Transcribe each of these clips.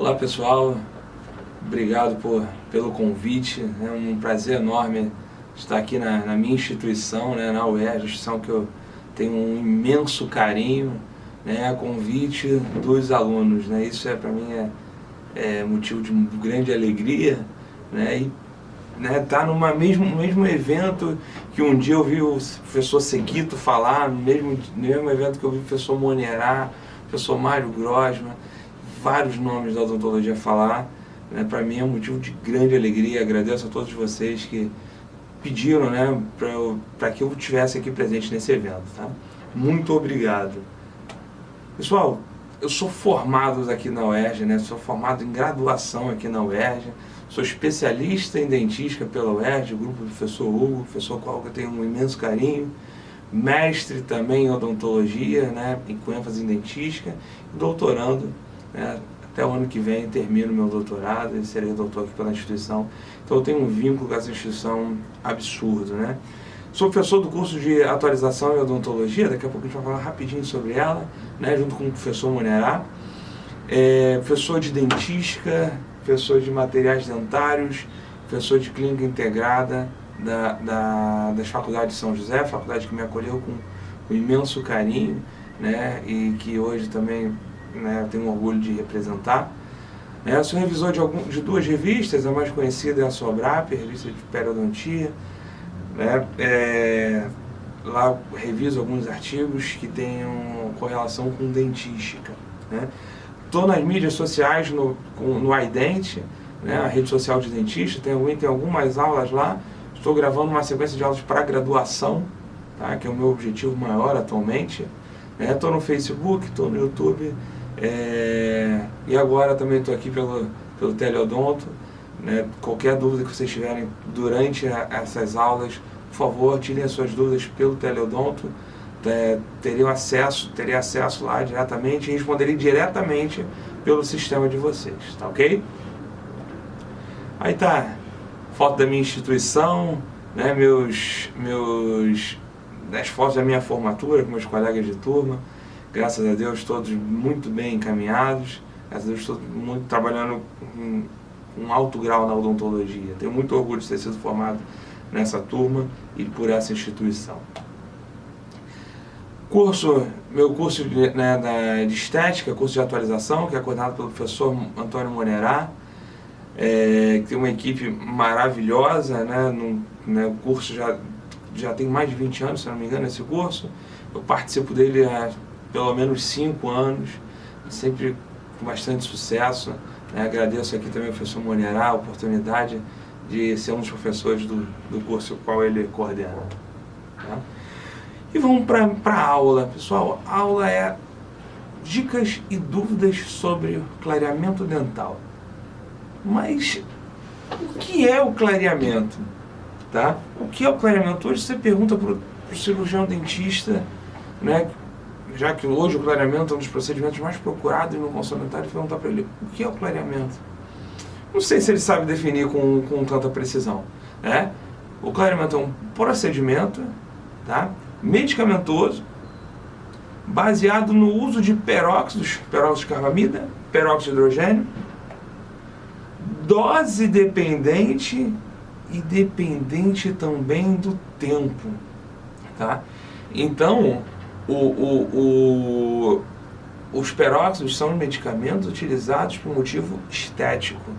Olá pessoal, obrigado pelo convite, é um prazer enorme estar aqui na minha instituição, na UERJ, instituição que eu tenho um imenso carinho, a convite dos alunos, isso para mim é motivo de grande alegria, e estar no mesmo evento que um dia eu vi o professor Sequito falar, no mesmo evento que eu vi o professor Monerá, o professor Mário Grossman, vários nomes da odontologia falar, para mim é um motivo de grande alegria. Agradeço a todos vocês que pediram para que eu estivesse aqui presente nesse evento. Tá? Muito obrigado. Pessoal, eu sou formado aqui na UERJ, sou formado em graduação aqui na UERJ, sou especialista em dentística pela UERJ, grupo do professor Hugo, professor qual eu tenho um imenso carinho, mestre também em odontologia, com ênfase em dentística, e doutorando. Até o ano que vem termino meu doutorado e serei doutor aqui pela instituição. Então eu tenho um vínculo com essa instituição absurdo. Sou professor do curso de atualização em odontologia, daqui a pouco a gente vai falar rapidinho sobre ela, junto com o professor Monerá. Professor de dentística, professor de materiais dentários, professor de clínica integrada das faculdades de São José, faculdade que me acolheu com imenso carinho, e que hoje também tenho orgulho de representar. Sou revisor de duas revistas, a mais conhecida é a Sobrap, revista de periodontia. Lá eu reviso alguns artigos que tenham correlação com dentística. Estou nas mídias sociais, no iDent, a rede social de dentista, tem algumas aulas lá. Estou gravando uma sequência de aulas para graduação, que é o meu objetivo maior atualmente. Estou no Facebook, estou no YouTube, e agora também estou aqui pelo Teleodonto. Qualquer dúvida que vocês tiverem durante essas aulas, por favor, tirem as suas dúvidas pelo Teleodonto. Terei acesso lá diretamente e responderei diretamente pelo sistema de vocês, tá ok? Aí tá foto da minha instituição, as fotos da minha formatura com meus colegas de turma. Graças a Deus todos muito bem encaminhados, graças a Deus todos trabalhando com um alto grau na odontologia. Tenho muito orgulho de ter sido formado nessa turma e por essa instituição. Meu curso de estética, curso de atualização, que é coordenado pelo professor Antônio Monerá, que tem uma equipe maravilhosa, o curso já tem mais de 20 anos, se não me engano, esse curso. Eu participo dele há pelo menos 5 anos, sempre com bastante sucesso. Agradeço aqui também ao professor Monerá a oportunidade de ser um dos professores do curso qual ele coordena. E vamos para a aula. Pessoal, a aula é dicas e dúvidas sobre clareamento dental. Mas o que é o clareamento? O que é o clareamento? Hoje você pergunta para o cirurgião dentista, já que hoje o clareamento é um dos procedimentos mais procurados no consultório, perguntar para ele o que é o clareamento. Não sei se ele sabe definir com tanta precisão. O clareamento é um procedimento medicamentoso baseado no uso de peróxidos de carbamida, peróxido de hidrogênio, dose dependente e dependente também do tempo. Então, os peróxidos são medicamentos utilizados por motivo estético.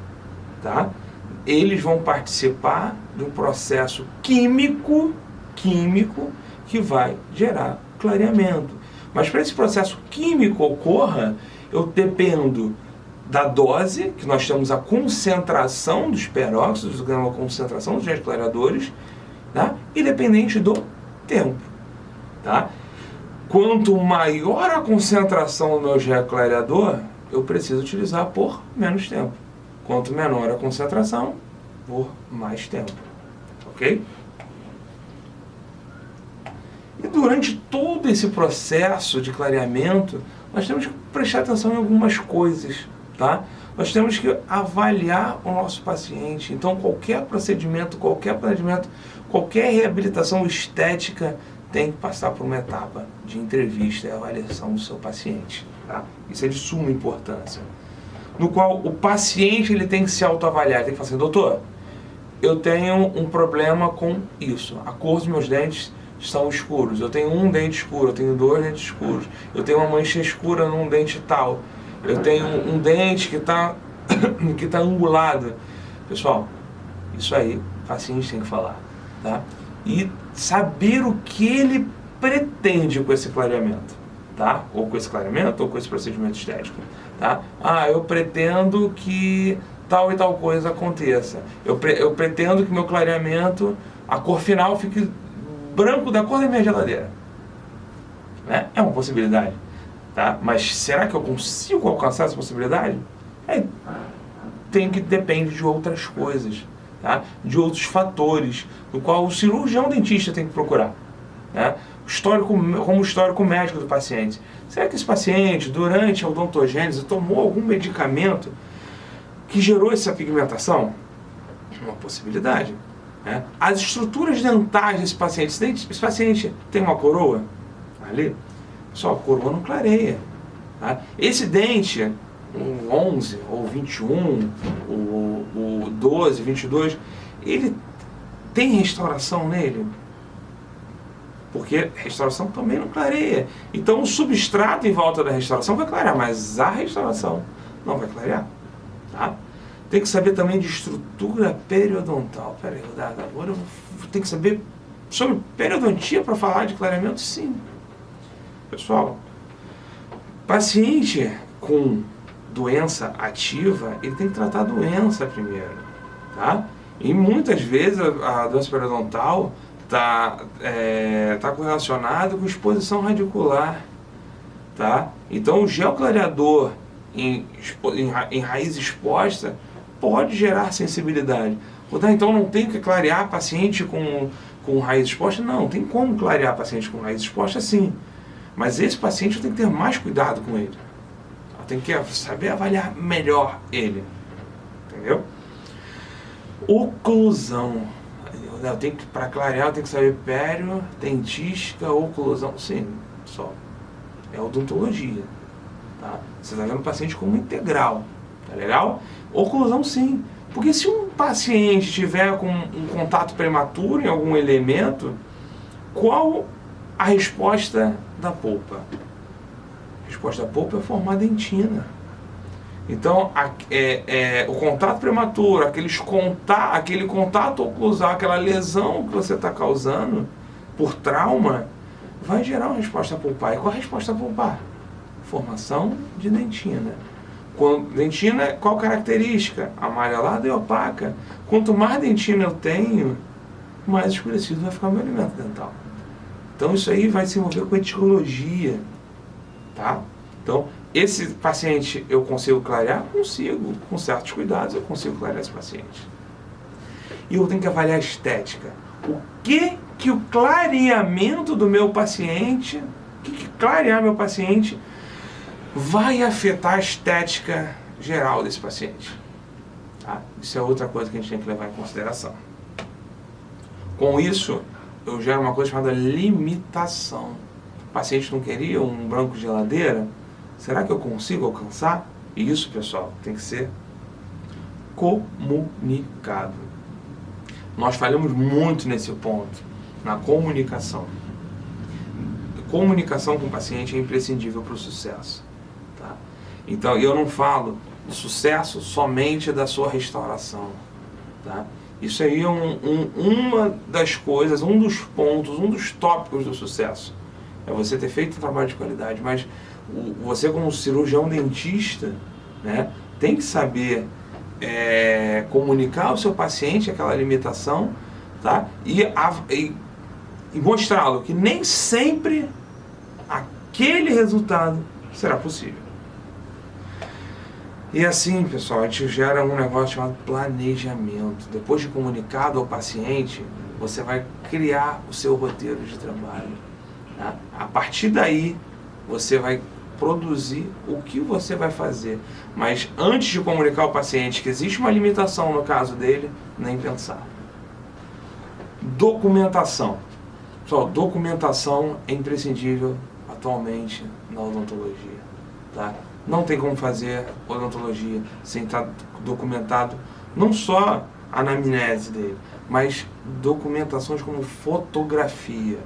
Eles vão participar de um processo químico que vai gerar clareamento. Mas para esse processo químico ocorra, eu dependo da dose, que nós temos a concentração dos peróxidos, a concentração dos agentes clareadores, e dependente do tempo. Quanto maior a concentração do meu gel clareador, eu preciso utilizar por menos tempo. Quanto menor a concentração, por mais tempo. Ok? E durante todo esse processo de clareamento, nós temos que prestar atenção em algumas coisas. Nós temos que avaliar o nosso paciente. Então, qualquer procedimento, qualquer planejamento, qualquer reabilitação estética tem que passar por uma etapa de entrevista e avaliação do seu paciente. Isso é de suma importância. no qual o paciente ele tem que se autoavaliar, ele tem que falar assim, doutor, eu tenho um problema com isso, a cor dos meus dentes estão escuros, eu tenho um dente escuro, eu tenho 2 dentes escuros, eu tenho uma mancha escura num dente tal, eu tenho um dente que está que tá angulado. Pessoal, isso aí o paciente tem que falar, tá? E saber o que ele pretende com esse clareamento, tá? Ou com esse clareamento, ou com esse procedimento estético, tá? Ah, eu pretendo que tal e tal coisa aconteça. Eu pretendo que meu clareamento, a cor final fique branco da cor da minha geladeira. Né? É uma possibilidade, tá? Mas será que eu consigo alcançar essa possibilidade? Depende de outras coisas, tá? De outros fatores, do qual o cirurgião dentista tem que procurar, né? Como o histórico médico do paciente. Será que esse paciente, durante a odontogênese, tomou algum medicamento que gerou essa pigmentação? Uma possibilidade, né? As estruturas dentais desse paciente, esse paciente tem uma coroa ali, só a coroa não clareia, tá? Esse dente, o 11 ou 21, o 12, 22, ele tem restauração nele? Porque restauração também não clareia. Então o substrato em volta da restauração vai clarear, mas a restauração não vai clarear, tá? Tem que saber também de estrutura periodontal. Peraí, agora eu tenho que saber sobre periodontia para falar de clareamento? Sim. Pessoal, paciente com doença ativa, ele tem que tratar a doença primeiro, tá? E muitas vezes a doença periodontal tá correlacionado com exposição radicular, tá? Então o gel clareador em raiz exposta pode gerar sensibilidade. Então não tem que clarear paciente com raiz exposta? Não, tem como clarear paciente com raiz exposta sim. Mas esse paciente eu tenho que ter mais cuidado com ele. Eu tenho que saber avaliar melhor ele. Entendeu? Oclusão. Para clarear eu tenho que saber pério, dentística, oclusão. Sim, só. É odontologia. Tá? Você está vendo o paciente como integral. Tá legal? Oclusão sim. Porque se um paciente tiver com um contato prematuro em algum elemento, qual a resposta da polpa? A resposta da polpa é formar dentina. Então, o contato prematuro, aquele contato oclusal, aquela lesão que você está causando por trauma, vai gerar uma resposta pulpar. E qual a resposta pulpar? Formação de dentina. Dentina, qual característica? Amarelada e opaca. Quanto mais dentina eu tenho, mais escurecido vai ficar o meu alimento dental. Então isso aí vai se envolver com etiologia, tá? Então, esse paciente eu consigo clarear? Consigo. Com certos cuidados eu consigo clarear esse paciente. E eu tenho que avaliar a estética. O que o clareamento do meu paciente, clarear meu paciente vai afetar a estética geral desse paciente. Tá? Isso é outra coisa que a gente tem que levar em consideração. Com isso, eu gero uma coisa chamada limitação. O paciente não queria um branco de geladeira? Será que eu consigo alcançar? E isso, pessoal, tem que ser comunicado. Nós falhamos muito nesse ponto, na comunicação. Comunicação com o paciente é imprescindível para o sucesso. Tá? Então, eu não falo de sucesso somente da sua restauração. Tá? Isso aí é uma das coisas, um dos pontos, um dos tópicos do sucesso. É você ter feito um trabalho de qualidade, mas você como cirurgião dentista, né, tem que saber comunicar ao seu paciente aquela limitação, tá? E mostrá-lo que nem sempre aquele resultado será possível. E assim, pessoal, a gente gera um negócio chamado planejamento. Depois de comunicado ao paciente, você vai criar o seu roteiro de trabalho. Tá? A partir daí, você vai produzir o que você vai fazer. Mas antes de comunicar ao paciente que existe uma limitação no caso dele, nem pensar. Documentação. Pessoal, documentação é imprescindível atualmente na odontologia. Tá? Não tem como fazer odontologia sem estar documentado não só a anamnese dele, mas documentações como fotografia.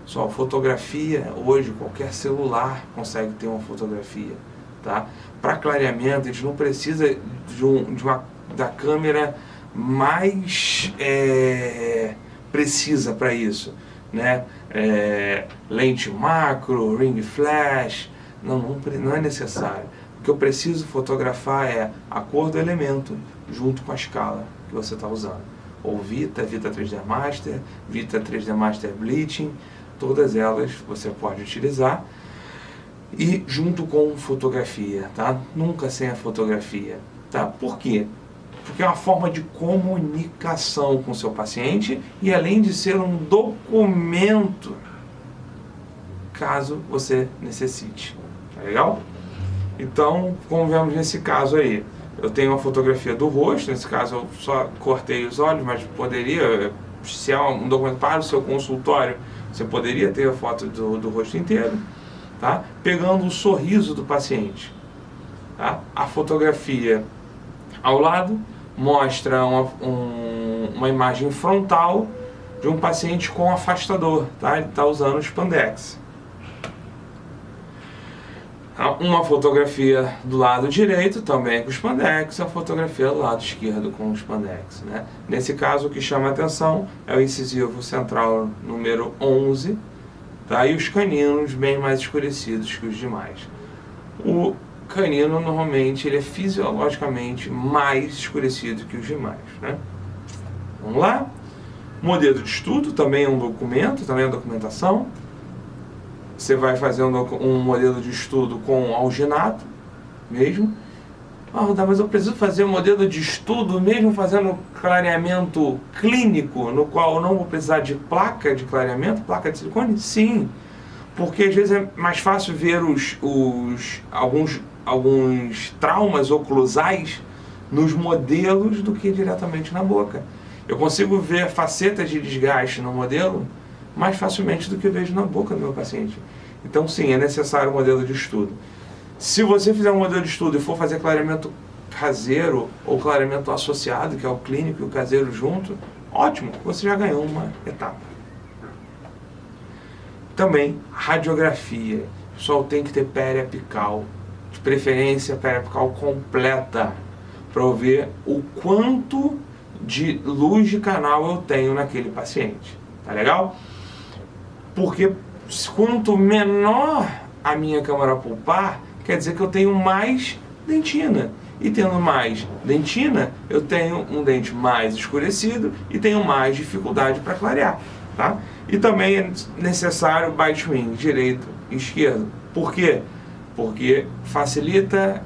Só fotografia, hoje qualquer celular consegue ter uma fotografia, tá? Para clareamento, a gente não precisa da câmera mais precisa para isso, né? Lente macro, ring flash, não é necessário. O que eu preciso fotografar é a cor do elemento junto com a escala que você está usando. Ou Vita 3D Master, Vita 3D Master Bleaching, todas elas você pode utilizar. E junto com fotografia, tá? Nunca sem a fotografia, tá? Por quê? Porque é uma forma de comunicação com o seu paciente e além de ser um documento, caso você necessite. Tá legal? Então, como vemos nesse caso aí, eu tenho uma fotografia do rosto, nesse caso eu só cortei os olhos, mas poderia, se é um documento para o seu consultório, você poderia ter a foto do rosto inteiro, tá? Pegando o sorriso do paciente. Tá? A fotografia ao lado mostra uma imagem frontal de um paciente com afastador, tá? Ele está usando o spandex. Uma fotografia do lado direito também com spandex, a fotografia do lado esquerdo com spandex, né? Nesse caso, o que chama a atenção é o incisivo central número 11, tá? E os caninos bem mais escurecidos que os demais. O canino, normalmente, ele é fisiologicamente mais escurecido que os demais, né? Vamos lá. Modelo de estudo também é um documento, também é uma documentação. Você vai fazer um modelo de estudo com alginato mesmo. Mas eu preciso fazer um modelo de estudo mesmo fazendo clareamento clínico, no qual eu não vou precisar de placa de clareamento, placa de silicone? Sim, porque às vezes é mais fácil ver alguns traumas oclusais nos modelos do que diretamente na boca. Eu consigo ver facetas de desgaste no modelo mais facilmente do que eu vejo na boca do meu paciente. Então sim, é necessário um modelo de estudo. Se você fizer um modelo de estudo e for fazer clareamento caseiro ou clareamento associado, que é o clínico e o caseiro junto, ótimo, você já ganhou uma etapa. Também, radiografia. O pessoal tem que ter periapical, de preferência periapical completa, para eu ver o quanto de luz de canal eu tenho naquele paciente. Tá legal? Porque quanto menor a minha câmara pulpar, quer dizer que eu tenho mais dentina. E tendo mais dentina, eu tenho um dente mais escurecido e tenho mais dificuldade para clarear. Tá? E também é necessário bite wing, direito e esquerdo. Por quê? Porque facilita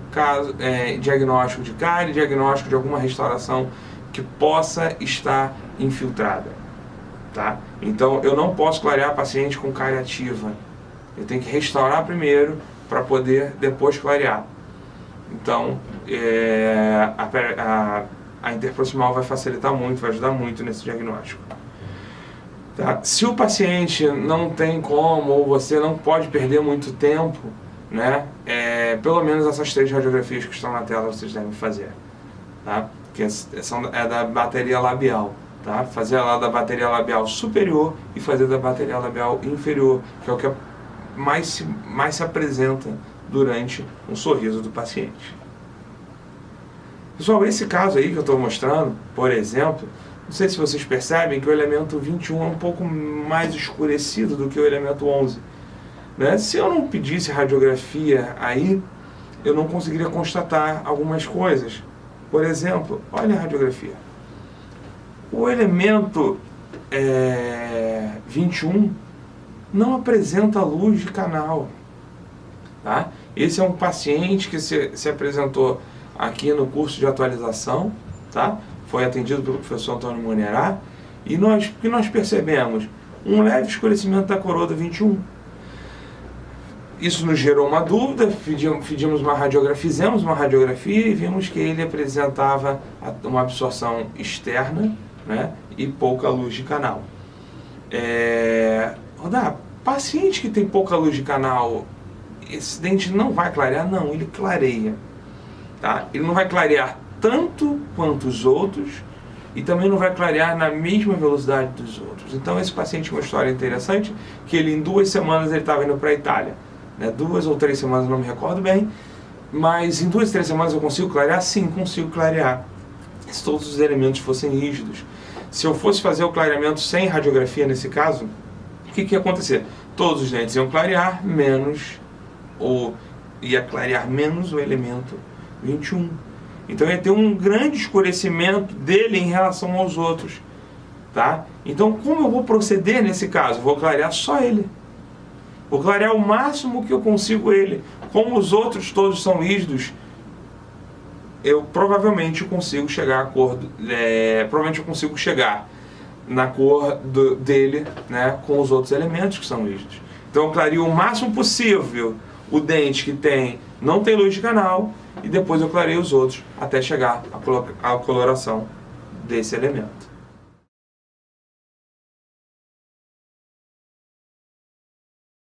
diagnóstico de cárie, diagnóstico de alguma restauração que possa estar infiltrada. Tá? Então eu não posso clarear paciente com cárie ativa. Eu tenho que restaurar primeiro para poder depois clarear. Então a interproximal vai facilitar muito, vai ajudar muito nesse diagnóstico. Tá? Se o paciente não tem como, ou você não pode perder muito tempo, né, pelo menos essas 3 radiografias que estão na tela vocês devem fazer. Tá? Que é da bateria labial. Tá? Fazer lá da bateria labial superior e fazer da bateria labial inferior, que é o que mais se apresenta durante um sorriso do paciente. Pessoal, esse caso aí que eu estou mostrando, por exemplo, não sei se vocês percebem que o elemento 21 é um pouco mais escurecido do que o elemento 11. Né? Se eu não pedisse radiografia aí, eu não conseguiria constatar algumas coisas. Por exemplo, olha a radiografia. O elemento 21 não apresenta luz de canal. Tá? Esse é um paciente que se apresentou aqui no curso de atualização, tá? Foi atendido pelo professor Antônio Monerá, e o que nós percebemos? Um leve escurecimento da coroa do 21. Isso nos gerou uma dúvida, fizemos uma radiografia e vimos que ele apresentava uma absorção externa, né, e pouca luz de canal. Paciente que tem pouca luz de canal, esse dente não vai clarear? Não, ele clareia. Tá? Ele não vai clarear tanto quanto os outros e também não vai clarear na mesma velocidade dos outros. Então esse paciente tinha uma história interessante, que ele em 2 semanas ele estava indo para a Itália. 2 ou 3 semanas, não me recordo bem, mas em 2, 3 semanas eu consigo clarear? Sim, consigo clarear, se todos os elementos fossem rígidos. Se eu fosse fazer o clareamento sem radiografia nesse caso, o que ia acontecer? Todos os dentes iam clarear, ia clarear menos o elemento 21. Então ia ter um grande escurecimento dele em relação aos outros. Tá? Então como eu vou proceder nesse caso? Vou clarear só ele. Vou clarear o máximo que eu consigo ele. Como os outros todos são rígidos, eu provavelmente consigo chegar à cor, provavelmente eu consigo chegar na cor dele, né, com os outros elementos que são rígidos. Então eu clareio o máximo possível o dente que não tem luz de canal e depois eu clareio os outros até chegar à coloração desse elemento.